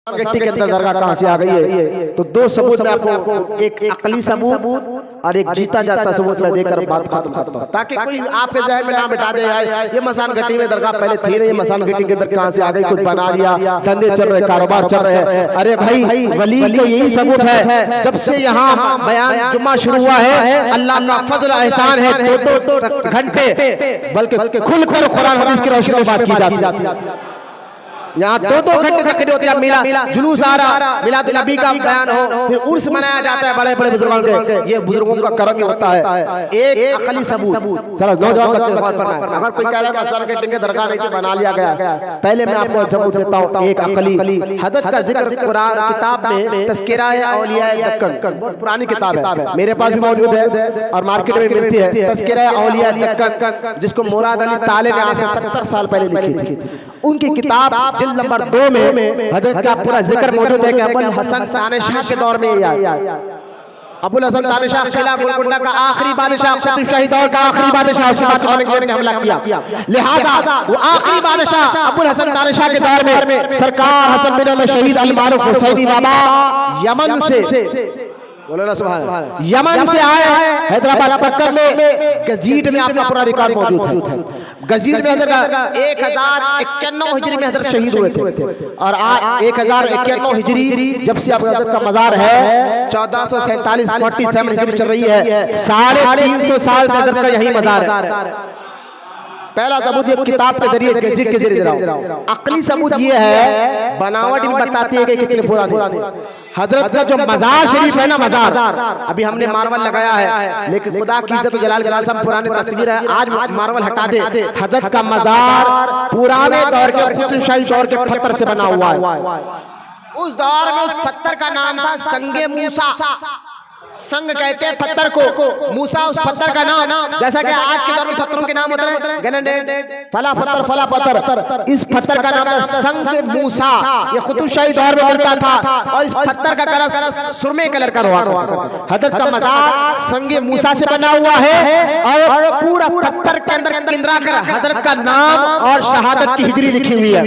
गट्टी के अंदर दरगाह कहां से आ गई है? तो दो सबूत मैं आपको, एक अकली सबूत और एक जीता जाता सबूत मैं देकर बात खत्म करता हूं, ताकि कोई आपके ज़हन में ना बिठा दे ये मसान गट्टी में दरगाह पहले थी नहीं, मसान गट्टी के अंदर कहां से आ गई, कुछ बना लिया, धंधे चल रहे, कारोबार चल रहे हैं। अरे भाई वली का यही सबूत है, जब से यहाँ बयान जुम्मा शुरू हुआ है अल्लाह का फजल एहसान है, दो घंटे बल्कि खुल कर कुरान हदीस की रोशनी में बात की जाती है। यहाँ दो घंटे तक होती है, मिला जुलूस आ रहा, मिलाद नबी का बयान हो, फिर उर्स मनाया जाता है बड़े बड़े बुजुर्गों के, ये बुजुर्गों का करम ही होता है। एक अकली सबूत चलो नौजवान बच्चे गौर फरमाएं, अगर कोई कह रहा है मसान गट्टी के दरगाह नहीं थी बना लिया गया, पहले मैं आपको सबूत देता हूँ। एक अकली हदत का जिक्र कुरान किताब में तज़किरा औलिया दक्कन, बहुत पुरानी किताब है, मेरे पास भी मौजूद है और मार्केट में मिलती है, तज़किरा औलिया दक्कन, जिसको मुराद अली तालिब ने आज से 70 साल पहले लिखी थी। उनकी किताब जिल्द नंबर 2 में हजरत का पूरा जिक्र मौजूद है कि अबुल हसन तानशाह के दौर में अबुल हसन तानशाह किला गोलकुंडा का आखिरी बादशाह, कुतुब शाही दौर का आखिरी बादशाह, उसके बाद औरंगजेब ने हमला किया, लिहाजा वो आखिरी बादशाह अबुल हसन तानशाह के दौर में सरकार हसन बिन में शहीद अल मारूफ हुसैनी बाबा यमन से बोलो ना सुभान, यमन से आए हैदराबाद पक्कर में गजीर में आपका पूरा रिकॉर्ड मौजूद है। गजीर में 1051 हिजरी में हजरत शहीद हुए थे और आज 1051 हिजरी जब से हजरत का मजार है 1447 47 हिजरी चल रही है, 350 साल से हजरत का यही मजार है। पहला सबूत ये किताब के जरिए गजीर के जरिए। अकली सबूत ये है, बनावट में बताती है कि कितने पुराने हजरत का जो मजार शरीफ है ना, मजार अभी हमने मार्बल लगाया है, लेकिन खुदा की इज्जत जलाल जलाल सब पुराने तस्वीर है, आज मार्बल हटा दे, हजरत का मजार पुराने दौर के कुतुब शाही दौर के पत्थर से बना हुआ है। उस दौर में उस पत्थर का नाम था संगे मूसा, संग कहते हैं पत्थर को, मूसा उस पत्थर का नाम, जैसा कि आज के दौर में पत्थरों के नाम होते हैं फला पत्थर, इस पत्थर का नाम है संग मूसा। ये कुतुब शाही दौर में मिलता था और इस पत्थर का कलर सुरमे कलर का हुआ। हजरत का मजार संग मूसा से बना हुआ है और पूरा पत्थर के अंदर किंद्रा कर हजरत का नाम और शहादत की हिजरी लिखी हुई है।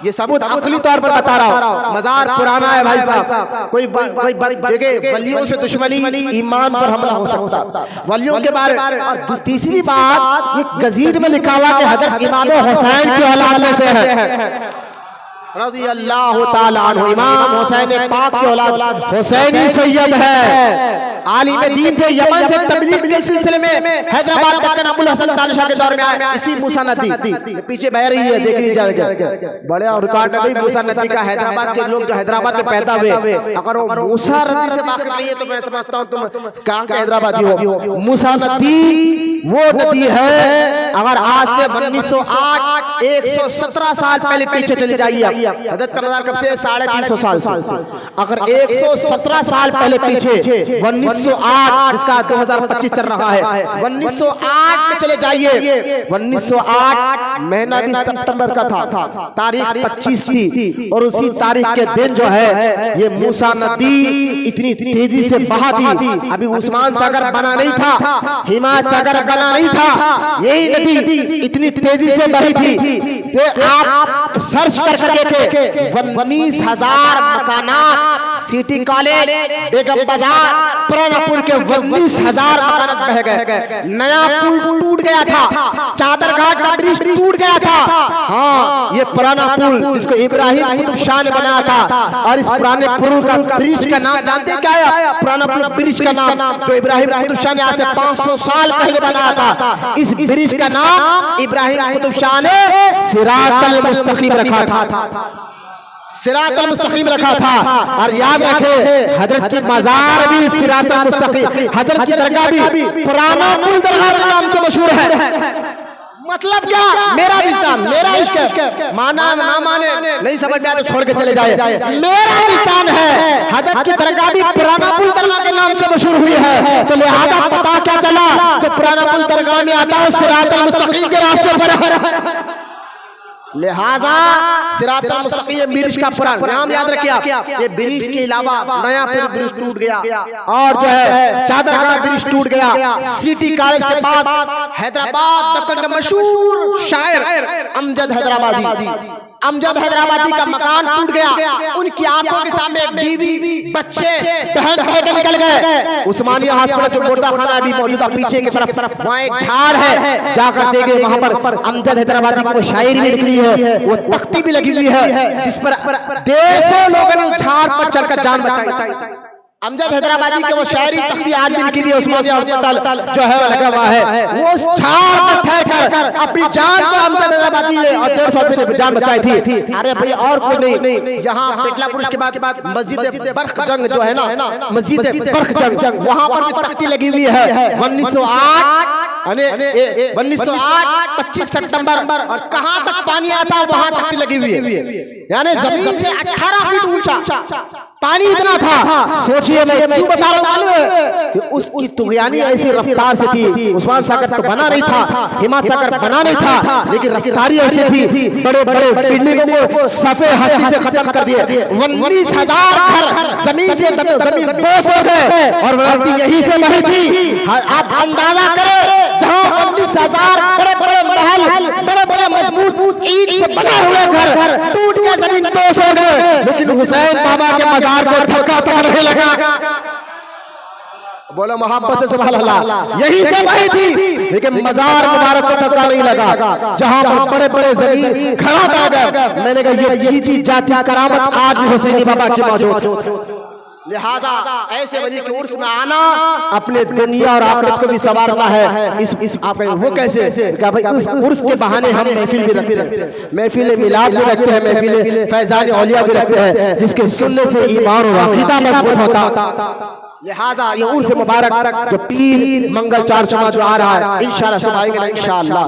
ये सबूत अकली तौर पर बता रहा हूँ, मजार पुराना है भाई साहब, कोई वलियों से दुश्मनी ईमान पर हमला हो सकता, वलियों के बारे। और तीसरी बात ये गजीर में लिखा हुआ कि हजरत इमाम हुसैन की औलाद में से है रज़ी अल्लाह ताला अन्हु, इमाम हुसैन पाक की औलाद हुसैनी सैयद है, आलिम दीन थे, यमन से तबलीग के सिलसिले में हैदराबाद दक्कन अबुल हसन तानशाह के दौर में आए। इसी मूसा नदी पीछे बह रही है, देख लीजिए, बड़े और रिकॉर्ड है मूसा नदी का। हैदराबाद के लोग जो हैदराबाद में पैदा हुए, अगर वो मूसा नदी से वाकिफ नहीं है तो मैं समझता हूँ तुम कहाँ के हैदराबादी हो। मूसा नदी वो नदी है, अगर आज से 1908 117 साल पहले पीछे चले जाइए, हजरत का मजार कब से 350 साल से, अगर 117 साल पहले पीछे 1908 जिसका आज 2025 चल रहा है, 1908 में चले जाइए, 1908 महीना भी सितंबर का था, तारीख 25 थी और उसी तारीख के दिन जो है ये मूसा नदी इतनी तेजी से बहा थी। अभी उस्मान सागर बना नहीं था, हिमायत सागर बना नहीं था, यही नदी इतनी तेजी से बही थी। आप सर्च कर सके 19,000 मकानात, सिटी कॉलेज, बेगम बाजार, पुराना पुल के 19,000 मकानात बह गए। नया पुल टूट गया था, चादर घाट का ब्रिज टूट गया था। हाँ, ये पुराना पुल जिसको इब्राहिम कुतुब शाह ने बनाया था, और इस पुराने पुल का ब्रिज का नाम जानते क्या है? पुराना पुल ब्रिज का नाम जो इब्राहिम कुतुब शाह ने आज से 500 साल पहले बनाया था, इस ब्रिज का नाम इब्राहिम कुतुब शाह ने सिरातल मुस्तकीम रखा था, सिरातल मुस्तकीम रखा था। और याद रखें हजरत की मजार भी सिरातल मुस्तकीम, हजरत की दरगाह भी पुराना पुल दरगाह के नाम से मशहूर है। मतलब क्या? मेरा विस्तार, मेरा इश्क, माना ना माने नहीं समझ में आए तो छोड़ के चले जाए, मेरा विस्तार है। हजरत की दरगाह भी पुराना पुल दरगाह के नाम से मशहूर हुई है, तो लिहाजा पता क्या चला कि पुराना पुल दरगाह में आता है सिरातल मुस्तकीम के रास्ते पर, लिहाजा सिरातल मुस्तकीम ब्रिज का पुराना नाम याद रखिए आप। ये ब्रिज के अलावा नया ब्रिज टूट गया और जो है चादर का ब्रिज टूट गया। सिटी कॉलेज के बाद हैदराबाद दक्कन का मशहूर शायर अमजद हैदराबादी अमजद हैदराबादी का मकान टूट गया, उनकी आंखों के सामने बीवी, बच्चे, बहन भाई निकल गए। उस्मानिया हॉस्पिटल जो मुर्दा खाना अभी मौजूदा पीछे की तरफ वहाँ एक झाड़ है, जाकर देखे वहाँ पर अमजद हैदराबादी की वो शायरी भी निकली है, वो तख्ती भी लगी हुई है जिस पर देशों लोगों ने उस झाड़ पर चढ़कर जान बचाई। अमजद हैदराबादी के वो शायरी तख्ती आज भी लिखी हुई है, उस्मानिया हॉस्पिटल जो है लगा हुआ है। वो उस झाड़ पर ठहरकर अपनी जान को अमजद हैदराबादी ने और 150 आदमी ने जान बचाई थी। अरे भाई और कोई नहीं, यहाँ पेटला पुरुष के बाद मस्जिद बरखजंग जो है ना, मस्जिद बरखजंग वहाँ पर भी तख्ती लगी हुई है। 1908 25 सितंबर और कहाँ तक पानी आता है वहाँ तख्ती लगी हुई है, यानी जमीन से 18 फीट ऊंचा पानी इतना था। सोचिए मैं क्यों बता रहा हूँ कि उसकी तुगयानी ऐसी रफ्तार से थी। उस्मान सागर तो बना नहीं था, हिम्मत सागर बना नहीं था, लेकिन रफ्तारी ऐसी थी, बड़े बड़े बिल्डिंगों को सफे हस्ती से खत्म कर दिए। 19,000 घर जमीन से जमीन बोस हो गए और वृद्धि यही से नहीं थी। आप अंदाजा करें, जहाँ 19,000 बड़े बड़े महल, बड़े बड़े मजबूत ईंट से बने हुए घर टूट के जमीन बोस हो गए, लेकिन हुसैन बाबा के मजार को धक्का तक नहीं लगा। बोलो मोहब्बत से सुभान अल्लाह। यही से नहीं थी, लेकिन मजार मुबारक को धक्का नहीं लगा, जहां पर बड़े बड़े जमीन खड़ा आ गए। मैंने कहा ये चीज जाती करामत आज भी हुसैनी बाबा की मौजूद। लिहाजा ऐसे वली के उर्स में आना अपने दुनिया और आखिरत को भी संवारना है। इस आप वो कैसे क्या भाई, उस उर्स के बहाने हम महफिल भी रखते हैं, महफिल मिलाद भी रखते हैं, महफिल फैजान औलिया भी रखते हैं, जिसके सुनने से ईमान और अकीदा मजबूत होता। लिहाजा ये उर्स मुबारक जो पीर मंगल चारचमा जो आ रहा है, इंशाअल्लाह सब आएंगे इंशाअल्लाह।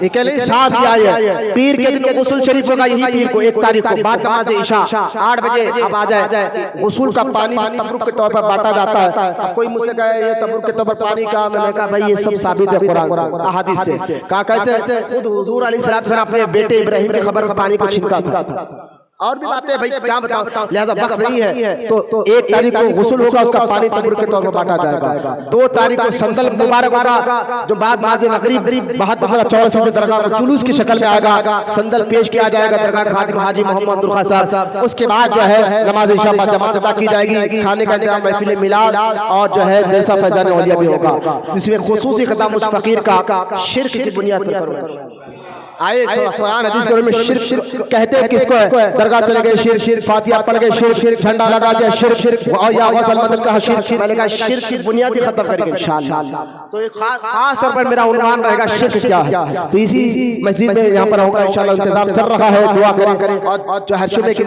अकेले साथ ही आए पीर के दिन गुस्ल शरीफ होगा, यही पीर को 1 तारीख को बाद नमाज इशा 8 बजे अब आ जाए। गुस्ल का पानी तबरुक के तौर पर बांटा जाता है। अब कोई मुझसे कहे ये तबरुक के तौर पर पानी का, मैंने कहा भाई ये सब साबित है कुरान से, अहादीस से। कहा कैसे? खुद हुजूर अलैहिस्सलाम अपने बेटे इब्राहिम की खबर पानी को छिनका था। और भी बातें भाई क्या बताऊं, लिहाजा वक्त नहीं है। तो 1 तारीख को गुस्ल होगा, उसका पानी तबरुक के तौर पर बांटा जाएगा। 2 तारीख को संदल मुबारक होगा, जो बाद नमाज़ मगरिब बहुत बड़ा चौरसिया में दरगाह पर जुलूस की शक्ल में आएगा, संदल पेश किया जाएगा दरगाह खादिम हाजी मोहम्मद अब्दुल खान साहब। उसके बाद जो है नमाज इशा बाद जमात अदा की जाएगी, खाने का इंतजाम, महफिल मिलाद और जो है जलसा फैजान औलिया भी होगा। इसमें खुसूसी खिताब उस फकीर का शिर्क की बुनियाद पर करूंगा। आए तो कुरान हदीस के में शिर्क कहते हैं किसको है? दरगाह चले गए शिर्क, फातिहा पढ़ गए शिर्क, झंडा लगा दिया शिर्क, या गसल मदद का शिर्क। मैंने कहा शिर्क की बुनियादी खत्म करेंगे इंशाअल्लाह। तो एक खास तौर पर मेरा उन्वान रहेगा शिर्क क्या है। तो इसी मस्जिद में यहाँ पर होगा इंशाअल्लाह, इंतजाम चल रहा है, दुआ करें। और जो हर शुबे के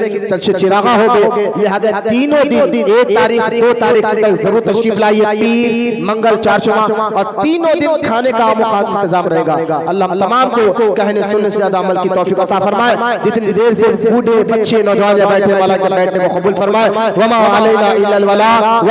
चिरागा हो गए, लिहाजा तीनों दिन 1 तारीख 2 तारीख तक जरूर तशरीफ लाइए, पीर मंगल चारचमा, और तीनों दिन खाने का मुकाम इंतजाम रहेगा। अल्लाह तमाम को कहने सुनने से ज्यादा अमल की तौफीक अता फरमाए। जितनी देर से बूढ़े बच्चे नौजवान बैठे वाला बैठने को कबूल फरमाए। वमा अलैना इल्लल बलाग।